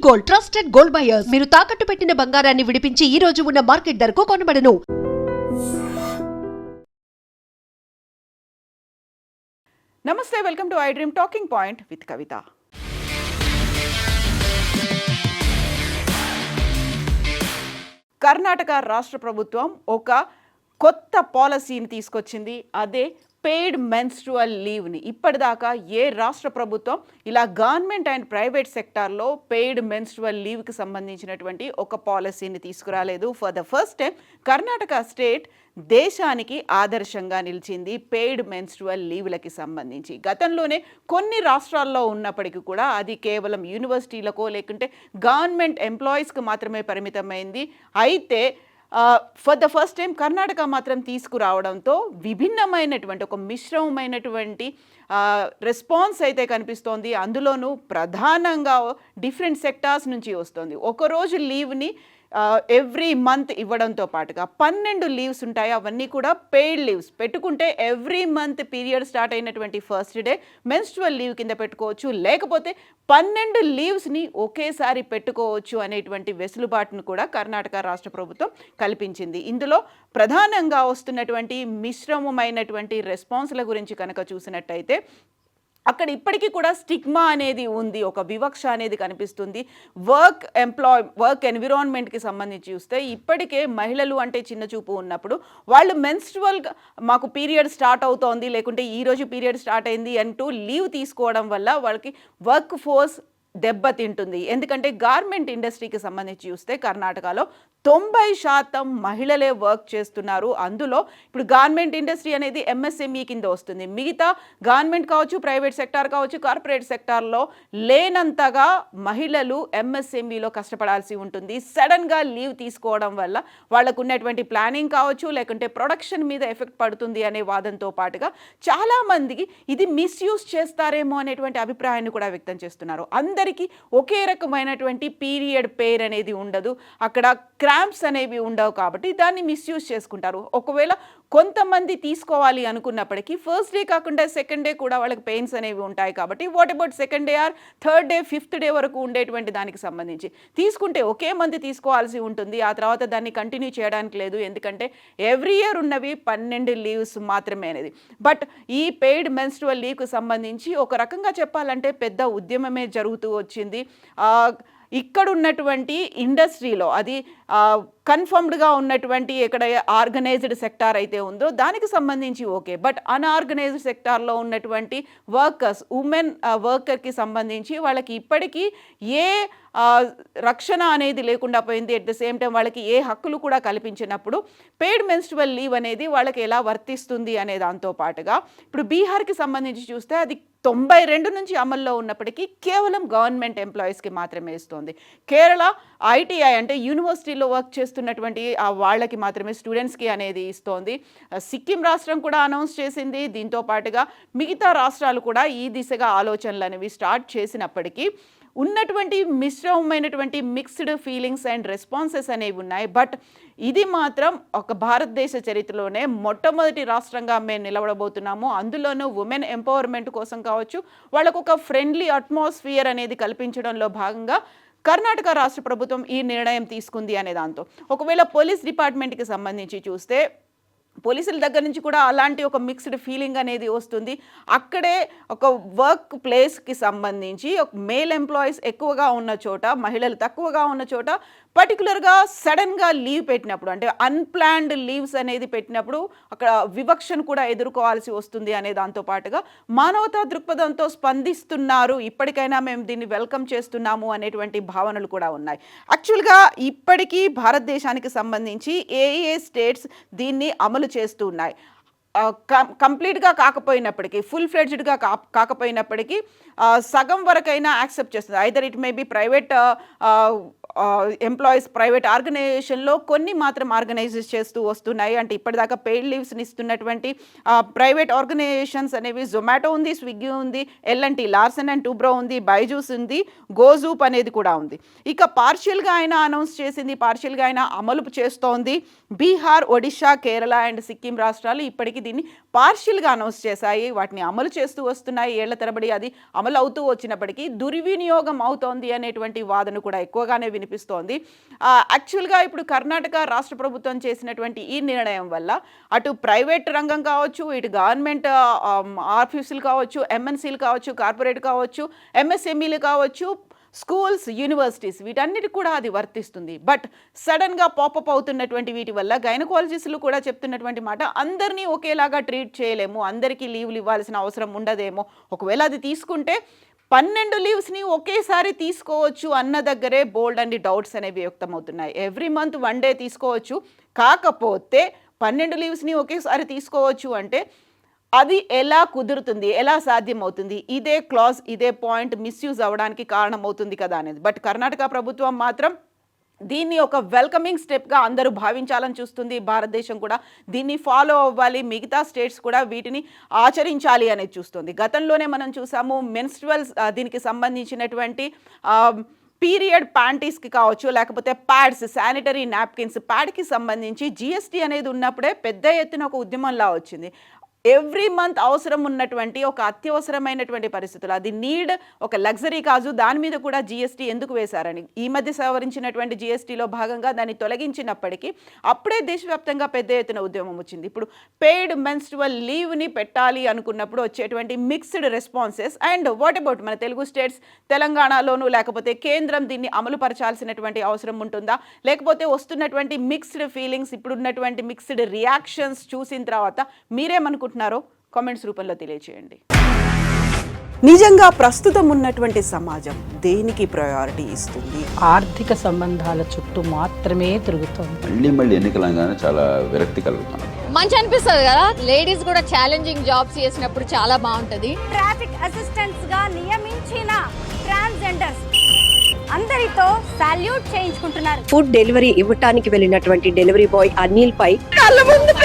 Gold, trusted gold buyers. మీరు తాకట్టు పెట్టిన బంగారాన్ని విడిపించి ఈ రోజు ఉన్న మార్కెట్ ధరకు కొనబడను. నమస్తే, welcome to iDream talking point with Kavitha. Karnataka రాష్ట్ర ప్రభుత్వం ఒక కొత్త పాలసీని తీసుకొచ్చింది. అదే పెయిడ్ మెన్స్ట్రువల్ లీవ్ని. ఇప్పటిదాకా ఏ రాష్ట్ర ప్రభుత్వం ఇలా గవర్నమెంట్ అండ్ ప్రైవేట్ సెక్టార్లో పెయిడ్ మెన్స్ట్రువల్ లీవ్కి సంబంధించినటువంటి ఒక పాలసీని తీసుకురాలేదు. For the first time Karnataka state దేశానికి ఆదర్శంగా నిలిచింది పెయిడ్ మెన్స్ట్రువల్ లీవ్లకి సంబంధించి. గతంలోనే కొన్ని రాష్ట్రాల్లో ఉన్నప్పటికీ కూడా అది కేవలం యూనివర్సిటీలకో లేకుంటే గవర్నమెంట్ ఎంప్లాయీస్కి మాత్రమే పరిమితమైంది. అయితే for the first time Karnataka మాత్రం తీసుకురావడంతో విభిన్నమైనటువంటి ఒక మిశ్రమమైనటువంటి రెస్పాన్స్ అయితే కనిపిస్తోంది. అందులోనూ ప్రధానంగా డిఫరెంట్ సెక్టార్స్ నుంచి వస్తుంది. ఒకరోజు లీవ్ని ఎవ్రీ మంత్ ఇవ్వడంతో పాటుగా 12 లీవ్స్ ఉంటాయి. అవన్నీ కూడా పెయిడ్ లీవ్స్. పెట్టుకుంటే ఎవ్రీ మంత్ పీరియడ్ స్టార్ట్ అయినటువంటి ఫస్ట్ డే మెన్స్ట్రువల్ లీవ్ కింద పెట్టుకోవచ్చు, లేకపోతే 12 లీవ్స్ని ఒకేసారి పెట్టుకోవచ్చు అనేటువంటి వెసులుబాటును కూడా కర్ణాటక రాష్ట్ర ప్రభుత్వం కల్పించింది. ఇందులో ప్రధానంగా వస్తున్నటువంటి మిశ్రమమైనటువంటి రెస్పాన్స్ల గురించి కనుక చూసినట్టయితే అక్కడ ఇప్పటికీ కూడా స్టిగ్మా అనేది ఉంది, ఒక వివక్ష అనేది కనిపిస్తుంది. వర్క్ ఎన్విరాన్మెంట్కి సంబంధించి చూస్తే ఇప్పటికే మహిళలు అంటే చిన్న చూపు ఉన్నప్పుడు వాళ్ళు మెన్స్ట్రువల్ మాకు పీరియడ్ స్టార్ట్ అవుతోంది లేకుంటే ఈరోజు పీరియడ్ స్టార్ట్ అయింది అంటూ లీవ్ తీసుకోవడం వల్ల వాళ్ళకి వర్క్ ఫోర్స్ దెబ్బతింటుంది. ఎందుకంటే గార్మెంట్ ఇండస్ట్రీకి సంబంధించి చూస్తే కర్ణాటకలో 90% మహిళలే వర్క్ చేస్తున్నారు. అందులో ఇప్పుడు గార్మెంట్ ఇండస్ట్రీ అనేది ఎంఎస్ఎంఈ కింద వస్తుంది. మిగతా గవర్నమెంట్ కావచ్చు, ప్రైవేట్ సెక్టార్ కావచ్చు, కార్పొరేట్ సెక్టార్లో లేనంతగా మహిళలు ఎంఎస్ఎంఈలో కష్టపడాల్సి ఉంటుంది. సడన్గా లీవ్ తీసుకోవడం వల్ల వాళ్ళకు ఉన్నటువంటి ప్లానింగ్ కావచ్చు లేకుంటే ప్రొడక్షన్ మీద ఎఫెక్ట్ పడుతుంది అనే వాదంతో పాటుగా చాలామందికి ఇది మిస్యూజ్ చేస్తారేమో అనేటువంటి అభిప్రాయాన్ని కూడా వ్యక్తం చేస్తున్నారు. అందరికీ ఒకే రకమైనటువంటి పీరియడ్ పేర్ అనేది ఉండదు, అక్కడ క్రాంప్స్ అనేవి ఉండవు, కాబట్టి దాన్ని మిస్యూజ్ చేసుకుంటారు. ఒకవేళ కొంతమంది తీసుకోవాలి అనుకున్నప్పటికీ ఫస్ట్ డే కాకుండా సెకండ్ డే కూడా వాళ్ళకి పెయిన్స్ అనేవి ఉంటాయి. కాబట్టి what about second day or third day, fifth day వరకు ఉండేటువంటి దానికి సంబంధించి తీసుకుంటే ఒకే మంది తీసుకోవాల్సి ఉంటుంది. ఆ తర్వాత దాన్ని కంటిన్యూ చేయడానికి లేదు, ఎందుకంటే ఎవ్రీ ఇయర్ ఉన్నవి 12 లీవ్స్ మాత్రమే అనేది. బట్ ఈ పెయిడ్ మెన్స్ట్రువల్ లీవ్కి సంబంధించి ఒక రకంగా చెప్పాలంటే పెద్ద ఉద్యమమే జరుగుతూ వచ్చింది. ఇక్కడ ఉన్నటువంటి ఇండస్ట్రీలో అది కన్ఫర్మ్డ్గా ఉన్నటువంటి ఎక్కడ ఆర్గనైజ్డ్ సెక్టార్ అయితే ఉందో దానికి సంబంధించి ఓకే, బట్ అన్ఆర్గనైజ్డ్ సెక్టార్లో ఉన్నటువంటి ఉమెన్ వర్కర్కి సంబంధించి వాళ్ళకి ఇప్పటికీ ఏ రక్షణ అనేది లేకుండా పోయింది. అట్ ద సేమ్ టైం వాళ్ళకి ఏ హక్కులు కూడా కల్పించినప్పుడు పెయిడ్ మెన్స్ట్రువల్ లీవ్ అనేది వాళ్ళకి ఎలా వర్తిస్తుంది అనే దాంతో పాటుగా ఇప్పుడు బీహార్కి సంబంధించి చూస్తే అది 92 నుంచి అమల్లో ఉన్నప్పటికీ కేవలం గవర్నమెంట్ ఎంప్లాయీస్కి మాత్రమే ఇస్తుంది. కేరళ ఐటీఐ అంటే యూనివర్సిటీలో వర్క్ చేస్తున్నటువంటి వాళ్ళకి మాత్రమే, స్టూడెంట్స్కి అనేది ఇస్తోంది. సిక్కిం రాష్ట్రం కూడా అనౌన్స్ చేసింది. దీంతో పాటుగా మిగతా రాష్ట్రాలు కూడా ఈ దిశగా ఆలోచనలు అనేవి స్టార్ట్ చేసినప్పటికీ ఉన్నటువంటి మిశ్రమమైనటువంటి మిక్స్డ్ ఫీలింగ్స్ అండ్ రెస్పాన్సెస్ అనేవి ఉన్నాయి. బట్ ఇది మాత్రం ఒక భారతదేశ చరిత్రలోనే మొట్టమొదటి రాష్ట్రంగా మేము నిలబడబోతున్నాము. అందులోనూ ఉమెన్ ఎంపవర్మెంట్ కోసం కావచ్చు, వాళ్ళకు ఒక ఫ్రెండ్లీ అట్మాస్ఫియర్ అనేది కల్పించడంలో భాగంగా కర్ణాటక రాష్ట్ర ప్రభుత్వం ఈ నిర్ణయం తీసుకుంది అనే దాంతో. ఒకవేళ పోలీస్ డిపార్ట్మెంట్కి సంబంధించి చూస్తే పోలీసుల దగ్గర నుంచి కూడా అలాంటి ఒక మిక్స్డ్ ఫీలింగ్ అనేది వస్తుంది. అక్కడే ఒక వర్క్ ప్లేస్కి సంబంధించి ఒక మేల్ ఎంప్లాయీస్ ఎక్కువగా ఉన్న చోట, మహిళలు తక్కువగా ఉన్న చోట పర్టికులర్గా సడన్గా లీవ్ పెట్టినప్పుడు అంటే అన్ప్లాన్డ్ లీవ్స్ అనేది పెట్టినప్పుడు అక్కడ వివక్షను కూడా ఎదుర్కోవాల్సి వస్తుంది అనే దాంతో పాటుగా మానవతా దృక్పథంతో స్పందిస్తున్నారు, ఇప్పటికైనా మేము దీన్ని వెల్కమ్ చేస్తున్నాము అనేటువంటి భావనలు కూడా ఉన్నాయి. యాక్చువల్గా ఇప్పటికీ భారతదేశానికి సంబంధించి ఏ స్టేట్స్ దీన్ని అమలు చేస్తూ ఉన్నాయి. కంప్లీట్గా కాకపోయినప్పటికీ, ఫుల్ ఫ్లెడ్జ్డ్గా కాకపోయినప్పటికీ సగం వరకైనా యాక్సెప్ట్ చేస్తుంది. Either it may be private employees, private ఆర్గనైజేషన్లో కొన్ని మాత్రం ఆర్గనైజ్ చేస్తూ వస్తున్నాయి. అంటే ఇప్పటిదాకా పెయిడ్ లీవ్స్ని ఇస్తున్నటువంటి ప్రైవేట్ ఆర్గనైజేషన్స్ అనేవి జొమాటో ఉంది, స్విగ్గీ ఉంది, L&T లార్సన్ అండ్ టూబ్రో ఉంది, బైజూస్ ఉంది, గోజూప్ అనేది కూడా ఉంది. ఇక పార్షియల్గా అయినా అనౌన్స్ చేసింది, పార్షియల్గా అయినా అమలు చేస్తోంది. బీహార్, ఒడిషా, కేరళ అండ్ సిక్కిం రాష్ట్రాలు ఇప్పటికీ దీన్ని పార్షియల్గా అనౌన్స్ చేశాయి. వాటిని అమలు చేస్తూ వస్తున్నాయి. ఏళ్ల తరబడి అది అమలు అమలు అవుతూ వచ్చినప్పటికీ దుర్వినియోగం అవుతోంది అనేటువంటి వాదన కూడా ఎక్కువగానే వినిపిస్తోంది. యాక్చువల్గా ఇప్పుడు కర్ణాటక రాష్ట్ర ప్రభుత్వం చేసినటువంటి ఈ నిర్ణయం వల్ల అటు ప్రైవేట్ రంగం కావచ్చు, ఇటు గవర్నమెంట్ ఆఫీసులు కావచ్చు, ఎంఎన్సీలు కావచ్చు, కార్పొరేట్ కావచ్చు, ఎంఎస్ఎంఈలు కావచ్చు, స్కూల్స్, యూనివర్సిటీస్, వీటన్నిటికి కూడా అది వర్తిస్తుంది. బట్ సడన్గా పాపప్ అవుతున్నటువంటి వీటి వల్ల గైనకాలజిస్టులు కూడా చెప్తున్నటువంటి మాట, అందరినీ ఒకేలాగా ట్రీట్ చేయలేము, అందరికీ లీవ్లు ఇవ్వాల్సిన అవసరం ఉండదేమో, ఒకవేళ అది తీసుకుంటే 12 లీవ్స్ని ఒకేసారి తీసుకోవచ్చు అన్న దగ్గరే బోల్డ్ అండ్ డౌట్స్ అనేవి వ్యక్తమవుతున్నాయి. ఎవ్రీ మంత్ 1 డే తీసుకోవచ్చు, కాకపోతే 12 లీవ్స్ని ఒకేసారి తీసుకోవచ్చు అంటే అది ఎలా కుదురుతుంది, ఎలా సాధ్యమవుతుంది? ఇదే క్లాజ్, ఇదే పాయింట్ మిస్యూజ్ అవ్వడానికి కారణమవుతుంది కదా అనేది. బట్ కర్ణాటక ప్రభుత్వం మాత్రం దీన్ని ఒక వెల్కమింగ్ స్టెప్గా అందరూ భావించాలని చూస్తుంది. భారతదేశం కూడా దీన్ని ఫాలో అవ్వాలి, మిగతా స్టేట్స్ కూడా వీటిని ఆచరించాలి అనేది చూస్తుంది. గతంలోనే మనం చూసాము మెన్స్ట్రువల్స్ దీనికి సంబంధించినటువంటి పీరియడ్ ప్యాంటీస్కి కావచ్చు, లేకపోతే ప్యాడ్స్, శానిటరీ నాప్కిన్స్, ప్యాడ్కి సంబంధించి జిఎస్టీ అనేది ఉన్నప్పుడే పెద్ద ఎత్తున ఒక ఉద్యమంలా వచ్చింది. ఎవ్రీ మంత్ అవసరం ఉన్నటువంటి ఒక అత్యవసరమైనటువంటి పరిస్థితులు, అది నీడ్, ఒక లగ్జరీ కాదు, దాని మీద కూడా జిఎస్టీ ఎందుకు వేశారని ఈ మధ్య సవరించినటువంటి జిఎస్టీలో భాగంగా దాన్ని తొలగించినప్పటికీ అప్పుడే దేశవ్యాప్తంగా పెద్ద ఎత్తున ఉద్యమం వచ్చింది. ఇప్పుడు పెయిడ్ మెన్స్ట్రువల్ లీవ్ని పెట్టాలి అనుకున్నప్పుడు వచ్చేటువంటి mixed responses and what about మన తెలుగు స్టేట్స్, తెలంగాణలోను లేకపోతే కేంద్రం దీన్ని అమలు పరచాల్సినటువంటి అవసరం ఉంటుందా, లేకపోతే వస్తున్నటువంటి మిక్స్డ్ ఫీలింగ్స్, ఇప్పుడున్నటువంటి మిక్స్డ్ రియాక్షన్స్ చూసిన తర్వాత మీరేమనుకుంటున్నారో కామెంట్స్ రూపంలో తెలియజేయండి. నిజంగా ప్రస్తుతం ఉన్నటువంటి సమాజం దేనికి ప్రయారిటీ ఇస్తుంది? ఆర్థిక సంబంధాల చుట్టూ మాత్రమే తిరుగుతుంది. మళ్ళీ ఎన్నికలంగానే చాలా విరక్తి కలుగుతాం. మంచి అనిపిస్తుంది కదా, లేడీస్ కూడా ఛాలెంజింగ్ జాబ్స్ చేసినప్పుడు చాలా బాగుంటది. ట్రాఫిక్ అసిస్టెంట్స్ గా నియమించిన ట్రాన్స్జెండర్స్ అందరితో సాల్యూట్ చేయించుకుంటున్నారు. ఫుడ్ డెలివరీ ఇవ్వటానికి వెళ్ళినటువంటి డెలివరీ బాయ్ అనిల్ పై కళ్ళ ముందు